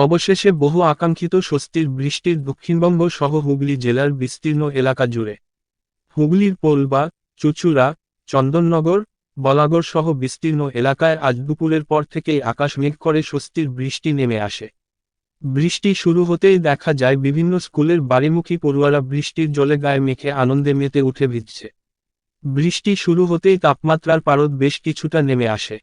অবশেষে বহু আকাঙ্ক্ষিত স্বস্তির বৃষ্টির দক্ষিণবঙ্গ সহ হুগলি জেলার বিস্তীর্ণ এলাকা জুড়ে হুগলির পোলবা, চুঁচুড়া, চন্দননগর, বলাগড় সহ বিস্তীর্ণ এলাকায় আজ দুপুরের পর থেকেই আকাশ মেঘ করে স্বস্তির বৃষ্টি নেমে আসে। বৃষ্টি শুরু হতেই দেখা যায় বিভিন্ন স্কুলের বাড়িমুখী পড়ুয়ারা বৃষ্টির জলে গায়ে মেখে আনন্দে মেতে উঠে ভিজছে। বৃষ্টি শুরু হতেই তাপমাত্রার পারদ বেশ কিছুটা নেমে আসে।